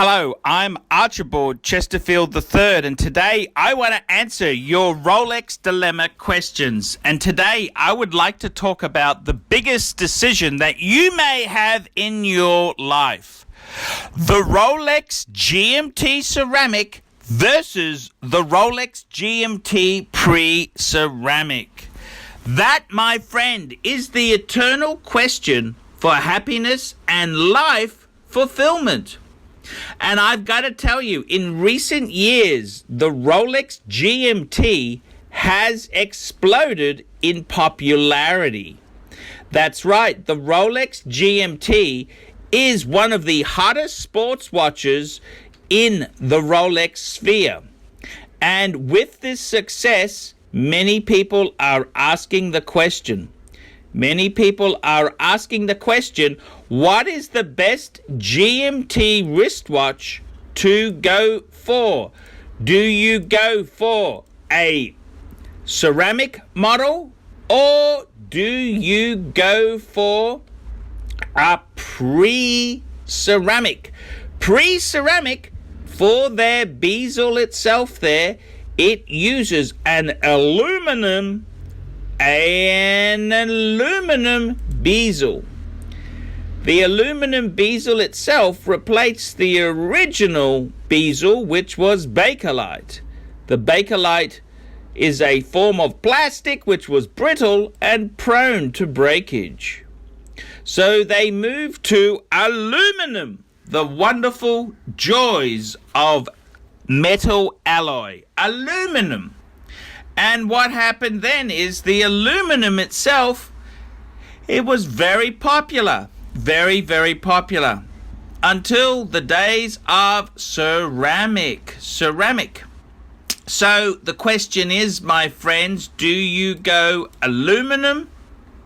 Hello, I'm Archibald Chesterfield III, and today I want to answer your Rolex dilemma questions. And today I would like to talk about the biggest decision that you may have in your life. The Rolex GMT ceramic versus the Rolex GMT pre-ceramic. That, my friend, is the eternal question for happiness and life fulfillment. And I've got to tell you, in recent years, the Rolex GMT has exploded in popularity. That's right, the Rolex GMT is one of the hottest sports watches in the Rolex sphere. And with this success, many people are asking the question. What is the best GMT wristwatch to go for? Do you go for a ceramic model or do you go for a pre-ceramic? Pre-ceramic, for their bezel itself there, it uses an aluminum bezel. The aluminum bezel itself replaced the original bezel, which was Bakelite. The Bakelite is a form of plastic which was brittle and prone to breakage. So they moved to aluminum, the wonderful joys of metal alloy, aluminum. And what happened then is the aluminum itself, it was very popular. Very, very popular until the days of ceramic. So the question is, my friends, do you go aluminum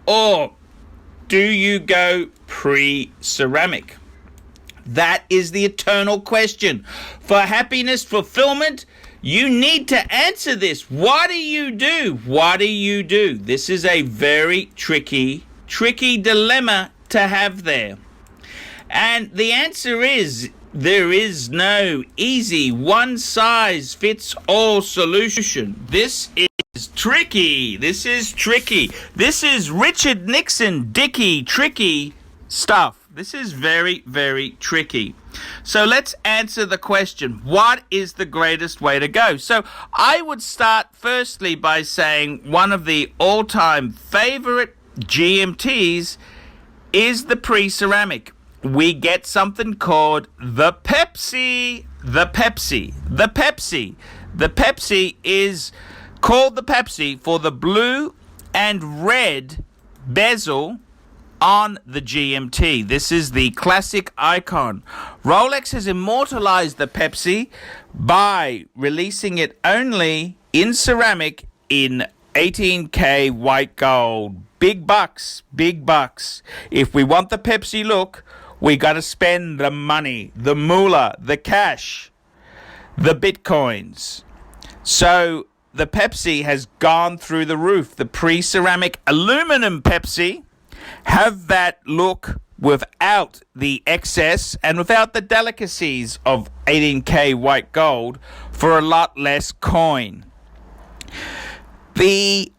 or do you go pre-ceramic? That is the eternal question. For happiness fulfillment, you need to answer this. What do you do? This is a very tricky dilemma to have there. And the answer is, there is no easy one-size-fits-all solution. This is tricky. This is Richard Nixon Dickey tricky stuff. This is very, very tricky. So let's answer the question, what is the greatest way to go? So I would start firstly by saying one of the all-time favorite GMTs is the pre-ceramic. We get something called the PEPSI. The PEPSI is called the PEPSI for the blue and red bezel on the GMT. This is the classic icon. Rolex has immortalized the PEPSI by releasing it only in ceramic in 18K white gold. Big bucks. If we want the PEPSI look, we got to spend the money, the moolah, the cash, the bitcoins. So the PEPSI has gone through the roof. The pre-ceramic aluminum PEPSI have that look without the excess and without the delicacies of 18K white gold for a lot less coin. The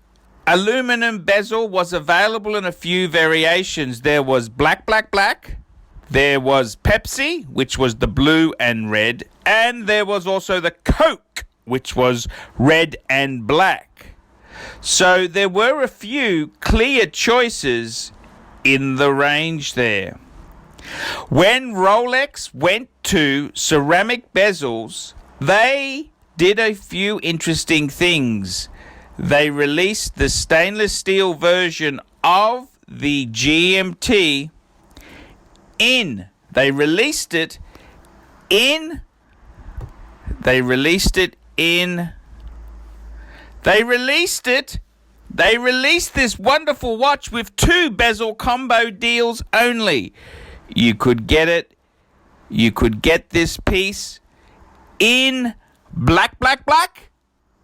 aluminum bezel was available in a few variations. There was black. There was PEPSI, which was the blue and red. And there was also the Coke, which was red and black. So there were a few clear choices in the range there. When Rolex went to ceramic bezels, they did a few interesting things. They released the stainless steel version of the GMT They released this wonderful watch with 2 bezel combo deals only. You could get this piece in black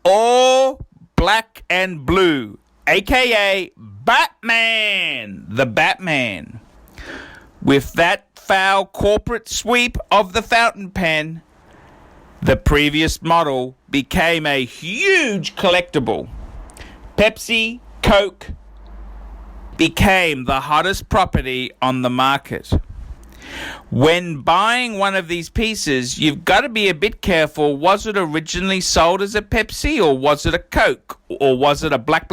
or black and blue, aka Batman, the Batman. With that foul corporate sweep of the fountain pen, the previous model became a huge collectible. Pepsi, Coke became the hottest property on the market. When buying one of these pieces, you've got to be a bit careful. Was it originally sold as a Pepsi, or was it a Coke, or was it a black?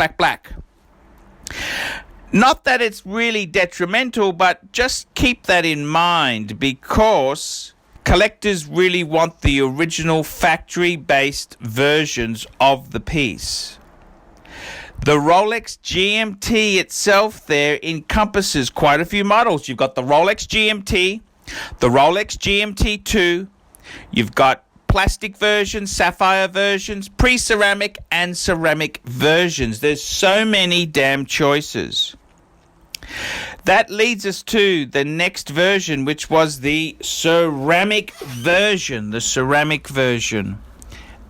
Not that it's really detrimental, but just keep that in mind, because collectors really want the original factory-based versions of the piece. The Rolex GMT itself there encompasses quite a few models. You've got the Rolex GMT, the Rolex GMT2, you've got plastic versions, sapphire versions, pre-ceramic and ceramic versions. There's so many damn choices. That leads us to the next version, which was the ceramic version.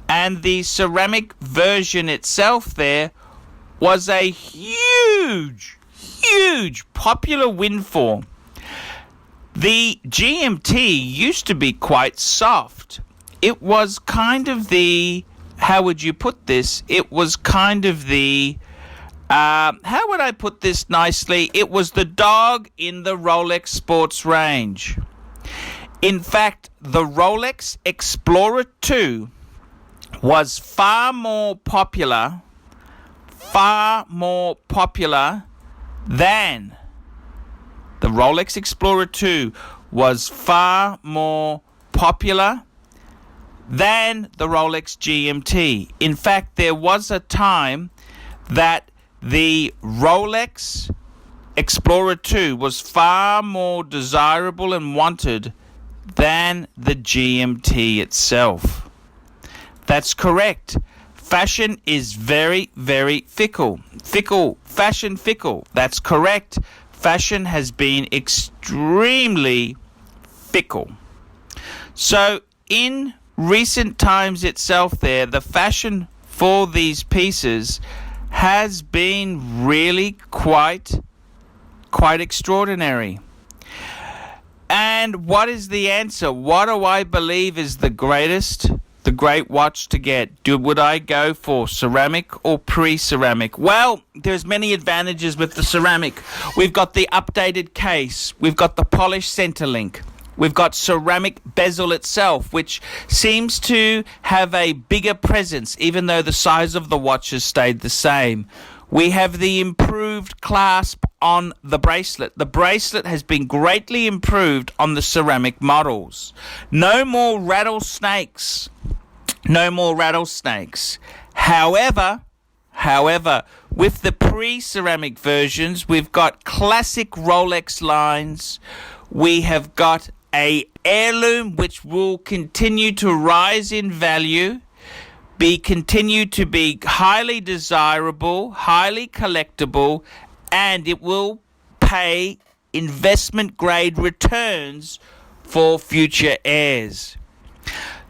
And the ceramic version itself there was a huge popular windfall. The GMT used to be quite soft. It was kind of the, how would you put this? It was kind of the, how would I put this nicely? It was the dog in the Rolex sports range. In fact, the Rolex Explorer 2 was far more popular than the Rolex Explorer 2 was far more popular than the Rolex GMT. In fact, there was a time that the Rolex Explorer 2 was far more desirable and wanted than the GMT itself. That's correct. Fashion is very, very fickle. Fashion fickle. That's correct. Fashion has been extremely fickle. So in recent times itself there, the fashion for these pieces has been really quite extraordinary. And what is the answer? What do I believe is the great watch to get? Would I go for ceramic or pre-ceramic? Well, there's many advantages with the ceramic. We've got the updated case. We've got the polished center link. We've got ceramic bezel itself, which seems to have a bigger presence, even though the size of the watch has stayed the same. We have the improved clasp on the bracelet. The bracelet has been greatly improved on the ceramic models. No more rattlesnakes. However, with the pre-ceramic versions, we've got classic Rolex lines. We have got a heirloom which will continue to rise in value, continue to be highly desirable, highly collectible, and it will pay investment grade returns for future heirs.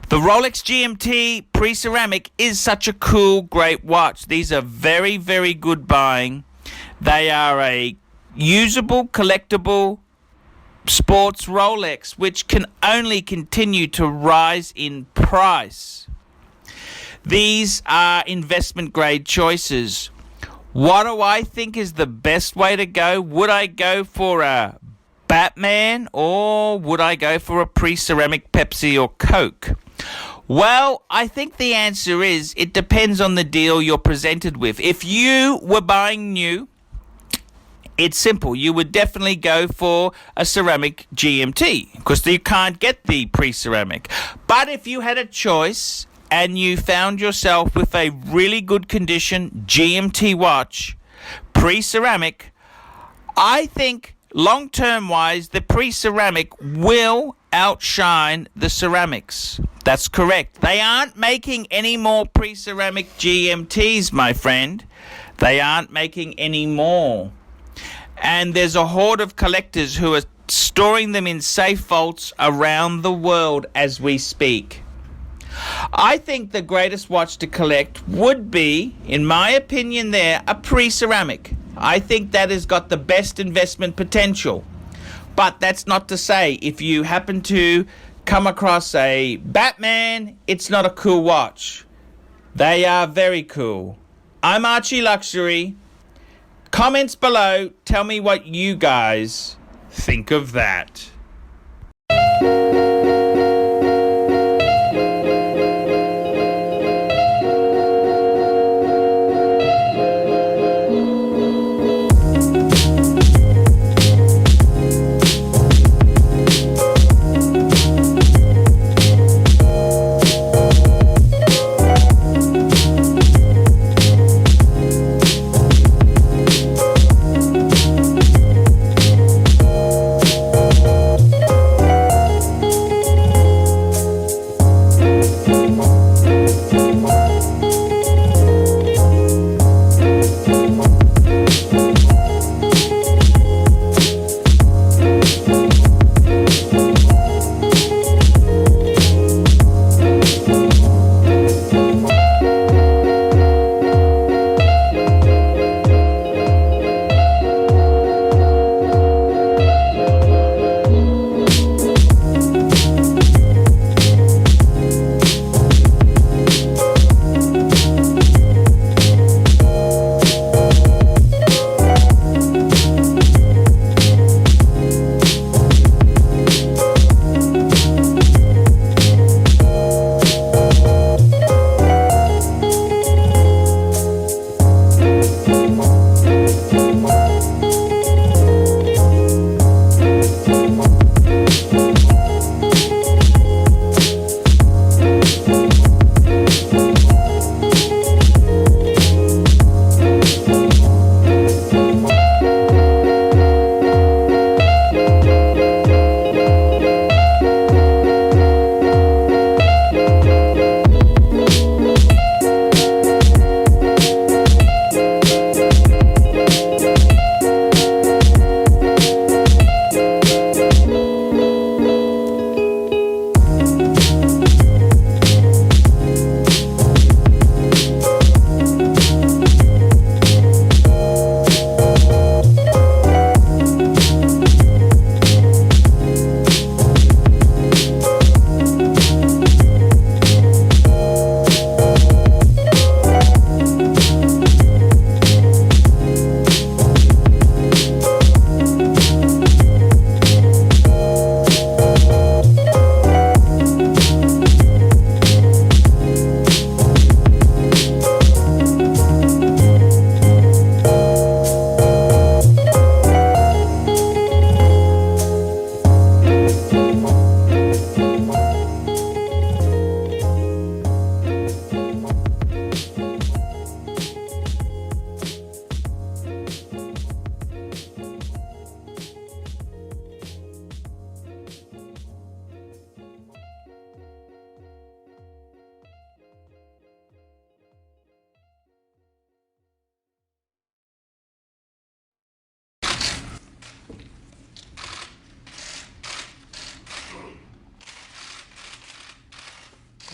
The Rolex GMT pre-ceramic is such a cool, great watch. These are very, very good buying. They are a usable, collectible sports Rolex, which can only continue to rise in price. These are investment grade choices. What do I think is the best way to go? Would I go for a Batman, or would I go for a pre-ceramic Pepsi or Coke? Well, I think the answer is it depends on the deal you're presented with. If you were buying new, it's simple. You would definitely go for a ceramic GMT because you can't get the pre-ceramic. But if you had a choice and you found yourself with a really good condition GMT watch, pre-ceramic, I think long-term wise, the pre-ceramic will outshine the ceramics. That's correct. They aren't making any more pre-ceramic GMTs, my friend. They aren't making any more. And there's a horde of collectors who are storing them in safe vaults around the world as we speak. I think the greatest watch to collect would be, in my opinion there, a pre-ceramic. I think that has got the best investment potential. But that's not to say if you happen to come across a Batman, it's not a cool watch. They are very cool. I'm ArchieLuxury. Comments below, tell me what you guys think of that.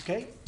Okay.